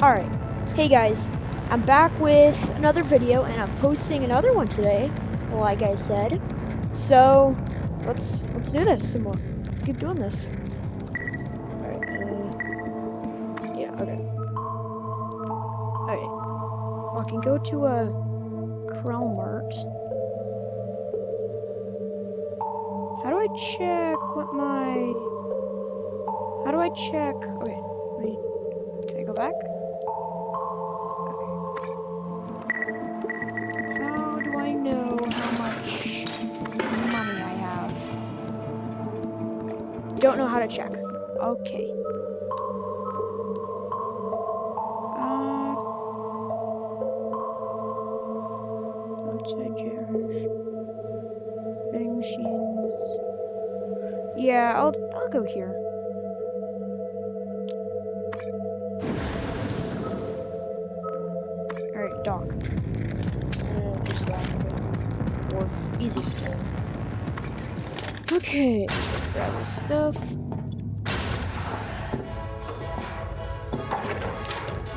Alright, hey guys, I'm back with another video and I'm posting another one today, like I said. So, let's do this some more. Let's keep doing this. Alright, yeah, okay. Alright, well, I can go to Krellmart. How do I check what my... How do I check... Okay, wait, can I go back? How do I know how much money I have? Don't know how to check. Okay. Outside chairs. Vending machines. Yeah, I'll go here. Alright, dock. Just that. Or easy. Okay, just grab this stuff.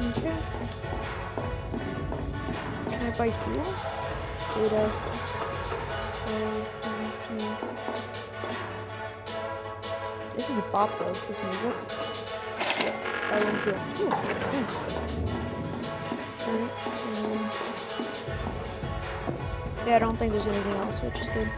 Okay. Can I buy fuel? Data. This is a bop though, this music. I want fuel. Ooh, nice. Yeah, I don't think there's anything else, which is good.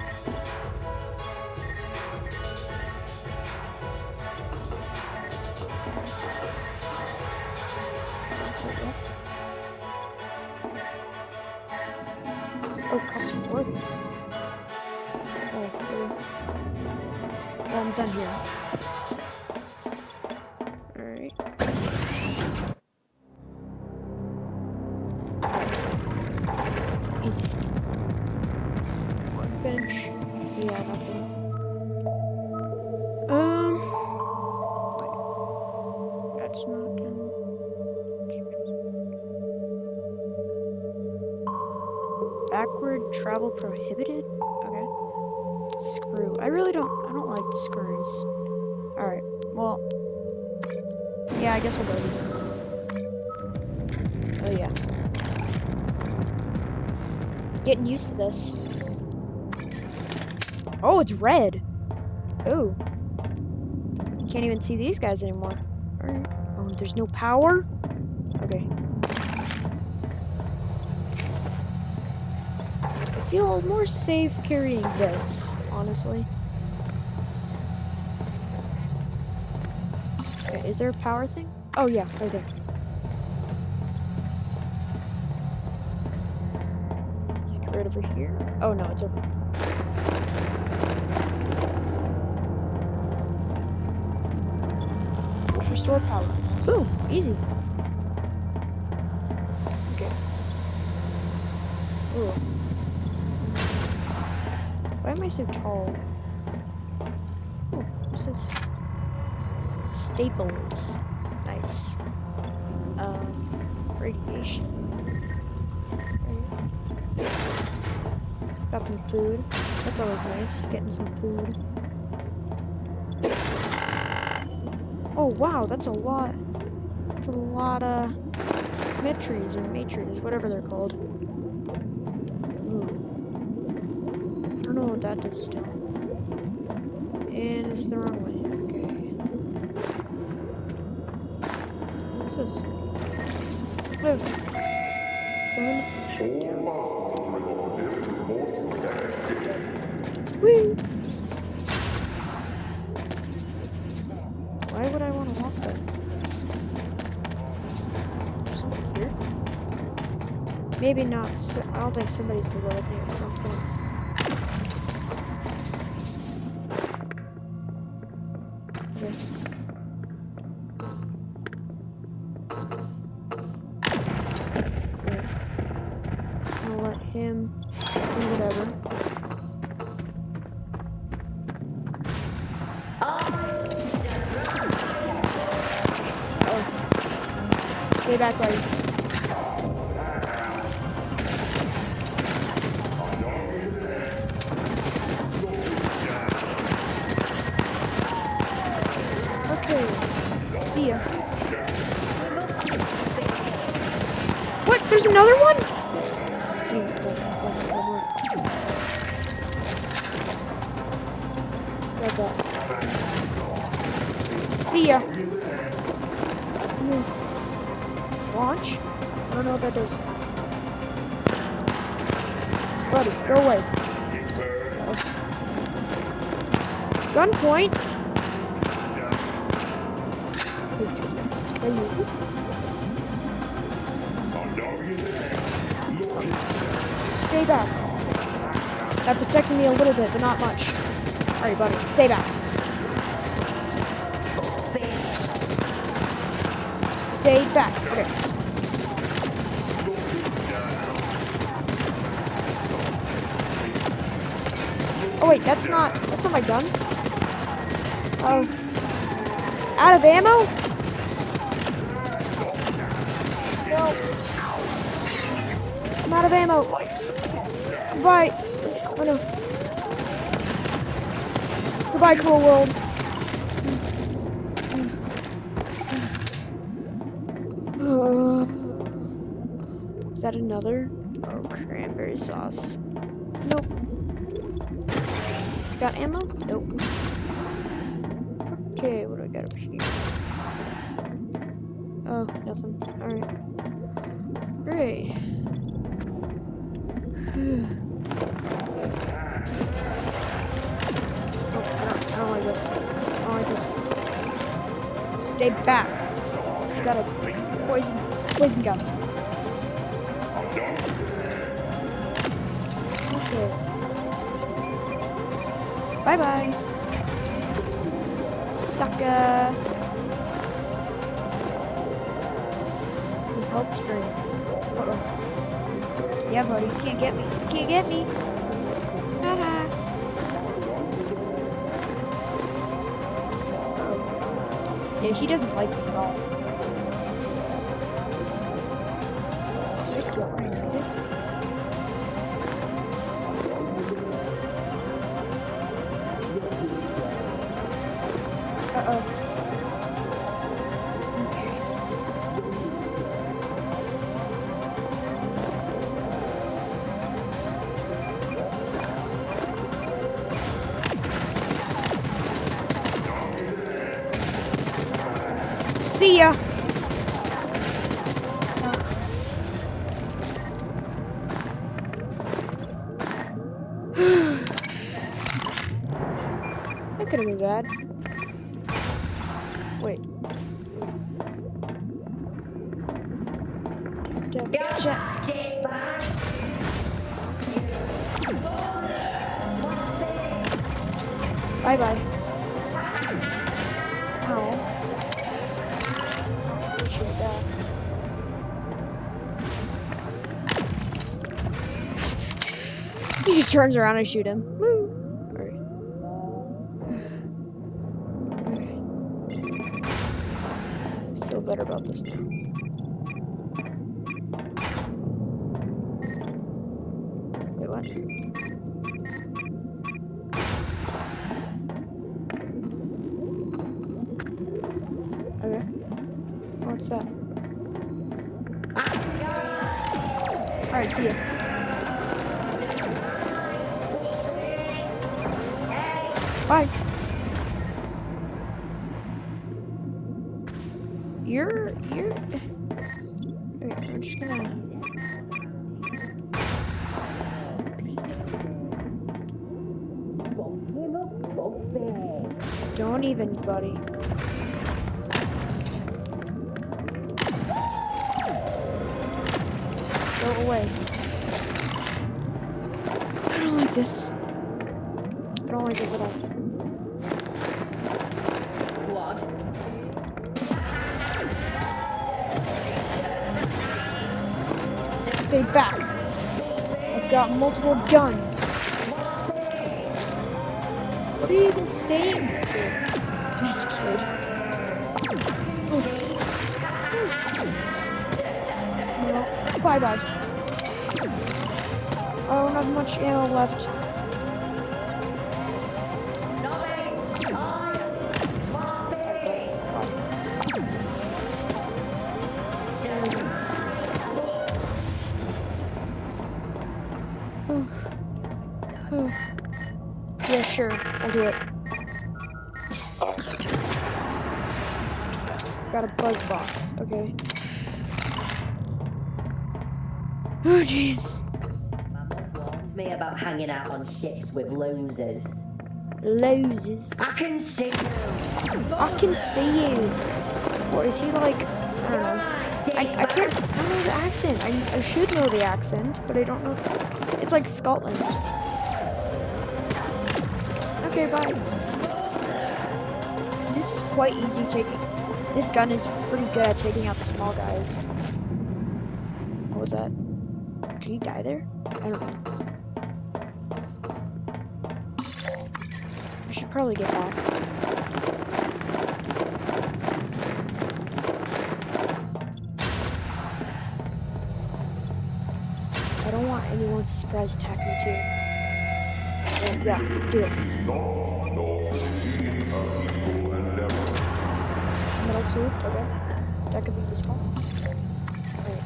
Oh, it costs 40. Oh, okay. Well, I'm done here. Alright. Easy. Workbench. Yeah, nothing. Wait. That's not done. Backward travel prohibited? Okay. Screw. I don't like the screws. Alright, well. Yeah, I guess we'll go here. Oh yeah. Getting used to this. Oh, it's red. Oh. Can't even see these guys anymore. Alright. Oh, there's no power? Okay. I feel more safe carrying this, honestly. Okay, is there a power thing? Oh yeah, right there. Like right over here? Oh no, it's over here. Restore power. Boom! Easy. Okay. Ooh. Why am I so tall? Oh, what's this? Staples. Nice. Radiation. Got some food. That's always nice, getting some food. Oh wow, that's a lot. That's a lot of metries or matres, whatever they're called. Ooh. I don't know what that does still. And it's the wrong way. Okay. What's this? Oh. Sweet. Why would I want to walk there? There's something here? Maybe not. So, I don't think somebody's lurking at some point. Okay. I'm gonna let him do whatever. Stay back, buddy. Okay. See ya. There's another one? Grab that. See ya. Launch? I don't know what that does. Buddy, go away. Gunpoint? Can I use this? Stay back. That protected me a little bit, but not much. Alright, buddy, stay back. Stay back. Okay. Oh wait, that's not my gun. Oh. Out of ammo? No. I'm out of ammo. Goodbye. Oh no. Goodbye, cool world. Is that another? Oh, cranberry sauce. Nope. Got ammo? Nope. Okay, what do I got over here? Oh, nothing. Alright. Great. Oh, I don't like this. I don't like this. Stay back. Got a poison gun. Okay. Bye-bye. Sucker. Health string. Uh-oh. Yeah, buddy. You can't get me. You can't get me. Haha. Yeah, he doesn't like me at all. Uh-oh. Okay. See ya! That could have been bad. Wait. Gotcha. Bye bye. Ow. Shoot that. He just turns around and shoot him. Woo. Feel better about this now. Wait, what? Okay. What's that? Alright, see ya. Bye. You're... Okay, I'm just gonna... Don't even, buddy. Go away. I don't like this. I don't like this at all. Stay back. I've got multiple guns. What are you even saying, kid? Well, bye-bye. I don't have much ammo left. Yeah, sure. I'll do it. Got a buzz box. Okay. Oh, jeez. Mama warned me about hanging out on ships with losers. Loses. I can see you. I can see you. What is he like? I don't know. I can't. I don't know the accent. I should know the accent, but I don't know. It's like Scotland. Okay, bye. This is quite easy taking. This gun is pretty good at taking out the small guys. What was that? Did he die there? I don't know. I should probably get back. I don't want anyone to surprise attack me too. Yeah, do it. Metal tube, okay. That could be useful. Alright,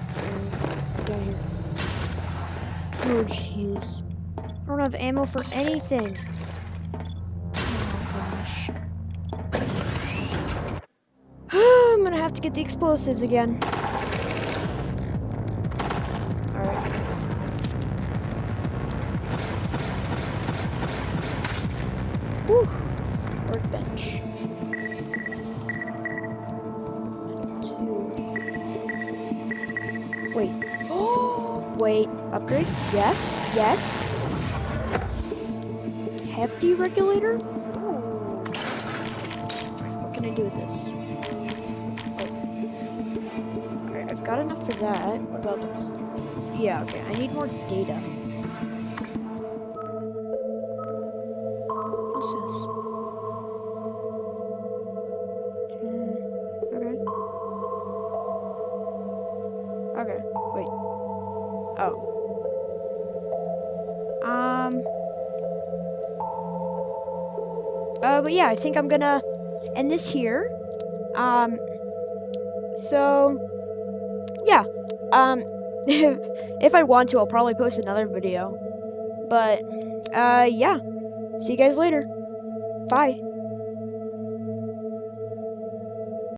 down here. Oh jeez. I don't have ammo for anything. Oh gosh. I'm gonna have to get the explosives again. Alright. Whew. Workbench. Wait. Wait. Upgrade? Yes. Yes. Hefty regulator? Ooh. What can I do with this? Oh. Alright, I've got enough for that. What about this? Yeah, okay. I need more data. What's this? Okay. Okay, wait. Oh. But yeah, I think I'm gonna end this here. So, yeah. If I want to, I'll probably post another video. But, yeah. See you guys later. Bye.